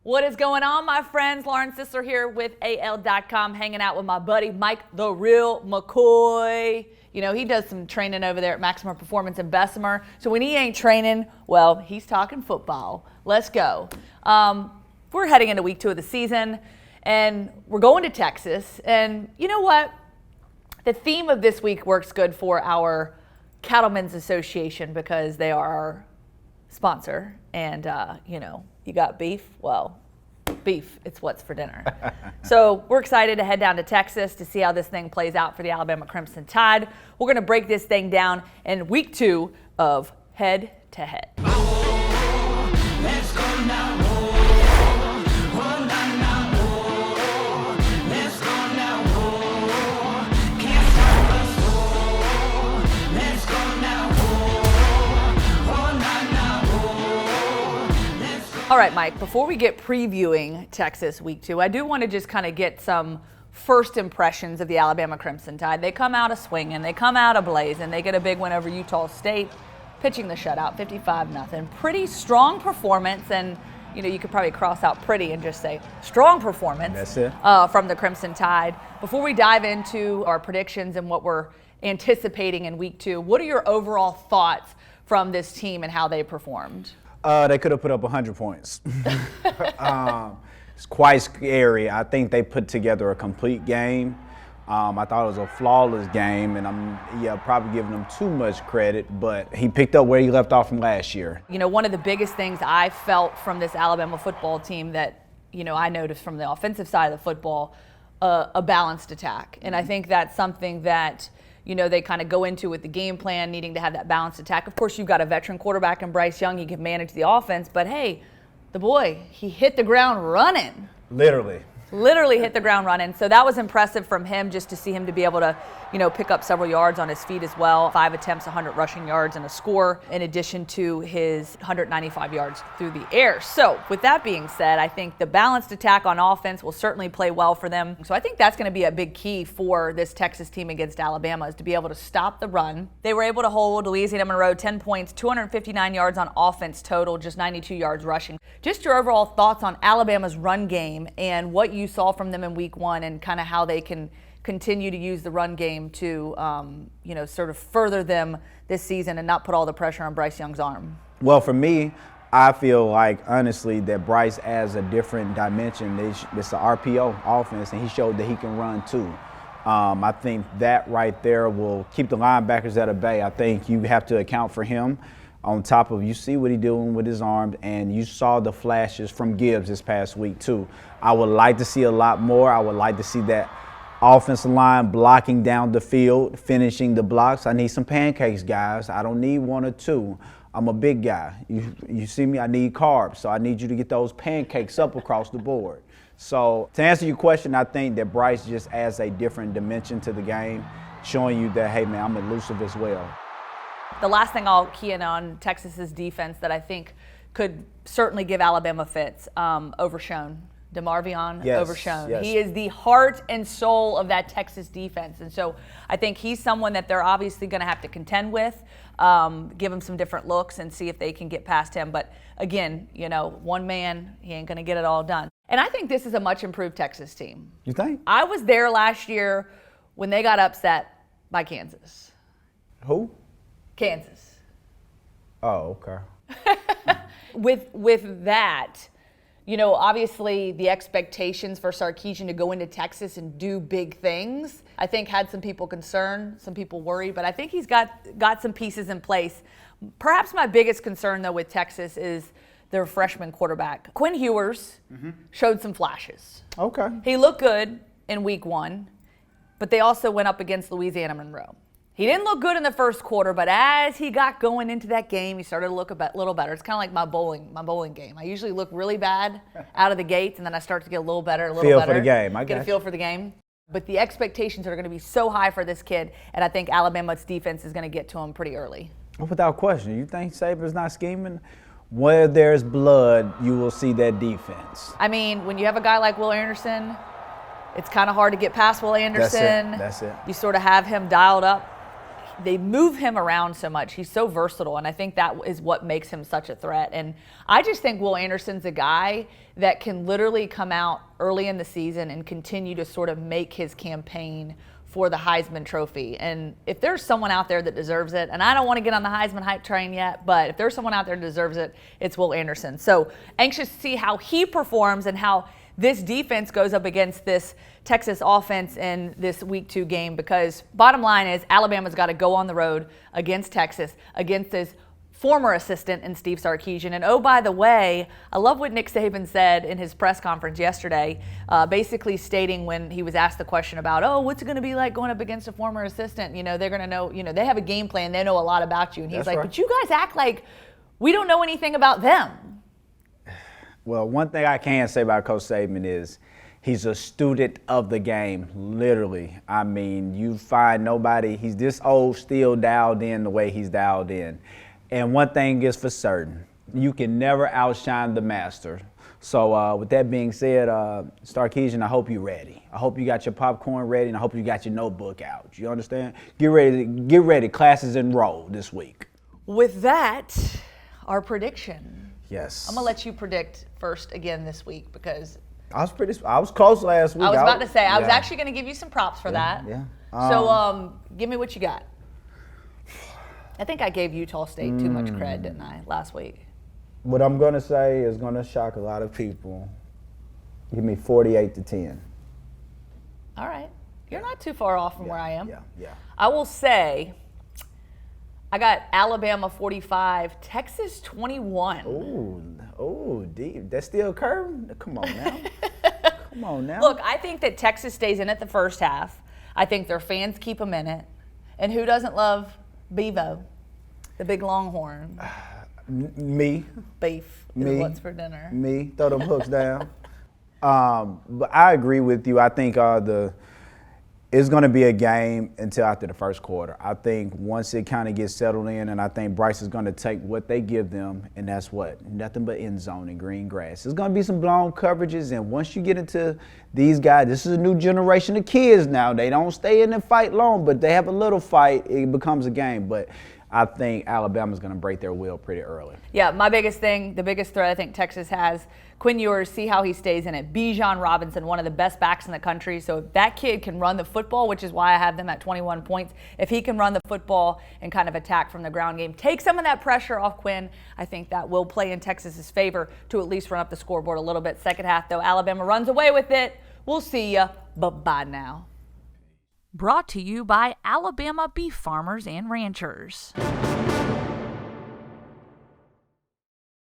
What is going on, my friends? Lauren Sisler here with AL.com, hanging out with my buddy Mike the Real McCoy. You know, he does some training over there at Maximum Performance in Bessemer. So when he ain't training, well, he's talking football. Let's go. We're heading into week 2 of the season, and we're going to Texas. And you know what? The theme of this week works good for our Cattlemen's Association because they are our sponsor. And, you know, you got beef? Well, beef, it's what's for dinner. So we're excited to head down to Texas to see how this thing plays out for the Alabama Crimson Tide. We're going to break this thing down in week 2 of Head to Head. Oh, let's go now. All right, Mike, before we get previewing Texas week 2, I do want to just kind of get some first impressions of the Alabama Crimson Tide. They come out a swinging, they come out a blazing, they get a big win over Utah State, pitching the shutout, 55-0. Pretty strong performance, and you know, you could probably cross out pretty and just say strong performance. That's it. From the Crimson Tide. Before we dive into our predictions and what we're anticipating in week 2, what are your overall thoughts from this team and how they performed? They could have put up 100 points. It's quite scary. I think they put together a complete game. I thought it was a flawless game, and I'm probably giving them too much credit, but he picked up where he left off from last year. You know, one of the biggest things I felt from this Alabama football team that, you know, I noticed from the offensive side of the football, a balanced attack. And I think that's something that, you know, they kind of go into with the game plan, needing to have that balanced attack. Of course, you've got a veteran quarterback in Bryce Young. He can manage the offense. But, hey, the boy, he hit the ground running. Literally hit the ground running. So that was impressive from him, just to see him to be able to, you know, pick up several yards on his feet as well. 5 attempts, 100 rushing yards and a score, in addition to his 195 yards through the air. So with that being said, I think the balanced attack on offense will certainly play well for them. So I think that's going to be a big key for this Texas team against Alabama, is to be able to stop the run. They were able to hold Louisiana Monroe 10 points, 259 yards on offense total, just 92 yards rushing. Just your overall thoughts on Alabama's run game and what you saw from them in week 1, and kind of how they can continue to use the run game to, you know, sort of further them this season and not put all the pressure on Bryce Young's arm. Well, for me, I feel like, honestly, that Bryce adds a different dimension. It's the RPO offense, and he showed that he can run too. I think that right there will keep the linebackers at bay. I think you have to account for him. On top of, you see what he's doing with his arms, and you saw the flashes from Gibbs this past week too. I would like to see a lot more. I would like to see that offensive line blocking down the field, finishing the blocks. I need some pancakes, guys. I don't need 1 or 2. I'm a big guy. You see me, I need carbs, so I need you to get those pancakes up across the board. So to answer your question, I think that Bryce just adds a different dimension to the game, showing you that, hey man, I'm elusive as well. The last thing I'll key in on Texas's defense that I think could certainly give Alabama fits, Overshown. DeMarvion Overshown. Yes. He is the heart and soul of that Texas defense. And so I think he's someone that they're obviously going to have to contend with, give him some different looks and see if they can get past him. But again, you know, one man, he ain't going to get it all done. And I think this is a much improved Texas team. You think? I was there last year when they got upset by Kansas. Who? Kansas. Oh, okay. With that, you know, obviously the expectations for Sarkisian to go into Texas and do big things, I think had some people concerned, some people worried, but I think he's got some pieces in place. Perhaps my biggest concern, though, with Texas is their freshman quarterback. Quinn Ewers showed some flashes. Okay. He looked good in week 1, but they also went up against Louisiana Monroe. He didn't look good in the first quarter, but as he got going into that game, he started to look a little better. It's kind of like my bowling game. I usually look really bad out of the gates, and then I start to get a little better, Feel for the game. I get a feel for the game. But the expectations are going to be so high for this kid, and I think Alabama's defense is going to get to him pretty early. Without question. You think Saban's not scheming? Where there's blood, you will see that defense. I mean, when you have a guy like Will Anderson, it's kind of hard to get past Will Anderson. That's it. You sort of have him dialed up. they move him around so much. He's so versatile, and I think that is what makes him such a threat. And I just think Will Anderson's a guy that can literally come out early in the season and continue to sort of make his campaign for the Heisman Trophy. And if there's someone out there that deserves it, and I don't want to get on the Heisman hype train yet, but if there's someone out there that deserves it, it's Will Anderson. So anxious to see how he performs and how this defense goes up against this Texas offense in this Week 2 game, because bottom line is Alabama's got to go on the road against Texas, against his former assistant in Steve Sarkisian. And oh, by the way, I love what Nick Saban said in his press conference yesterday, basically stating when he was asked the question about, oh, what's it going to be like going up against a former assistant? You know, they're going to know, you know, they have a game plan. They know a lot about you. And he's That's like, right. But you guys act like we don't know anything about them. Well, one thing I can say about Coach Saban is he's a student of the game, literally. I mean, you find nobody, he's this old, still dialed in the way he's dialed in. And one thing is for certain, you can never outshine the master. So with that being said, Sarkisian, I hope you're ready. I hope you got your popcorn ready, and I hope you got your notebook out. You understand? Get ready. Classes enroll this week. With that, our prediction. Yes. I'm going to let you predict first again this week, because I was close last week. I was about to say, I was yeah. actually going to give you some props for that. Yeah. So give me what you got. I think I gave Utah State too much cred, didn't I, last week? What I'm going to say is going to shock a lot of people. Give me 48-10. All right. You're not too far off from where I am. Yeah. I will say I got Alabama 45, Texas 21. Ooh, deep. That's still curving? Come on now. Come on now. Look, I think that Texas stays in it the first half. I think their fans keep them in it. And who doesn't love Bevo, the big Longhorn? Me. Beef is Me. what's for dinner. Me. Throw them hooks down. But I agree with you. I think it's going to be a game until after the first quarter. I think once it kind of gets settled in, and I think Bryce is going to take what they give them, and that's what? Nothing but end zone and green grass. There's going to be some blown coverages, and once you get into these guys, this is a new generation of kids now. They don't stay in and fight long, but they have a little fight. It becomes a game. But I think Alabama's going to break their will pretty early. Yeah, my biggest thing, the biggest threat I think Texas has, Quinn Ewers, see how he stays in it. Bijan Robinson, one of the best backs in the country. So if that kid can run the football, which is why I have them at 21 points, if he can run the football and kind of attack from the ground game, take some of that pressure off Quinn, I think that will play in Texas's favor to at least run up the scoreboard a little bit. Second half, though, Alabama runs away with it. We'll see ya. Bye-bye now. Brought to you by Alabama Beef Farmers and Ranchers.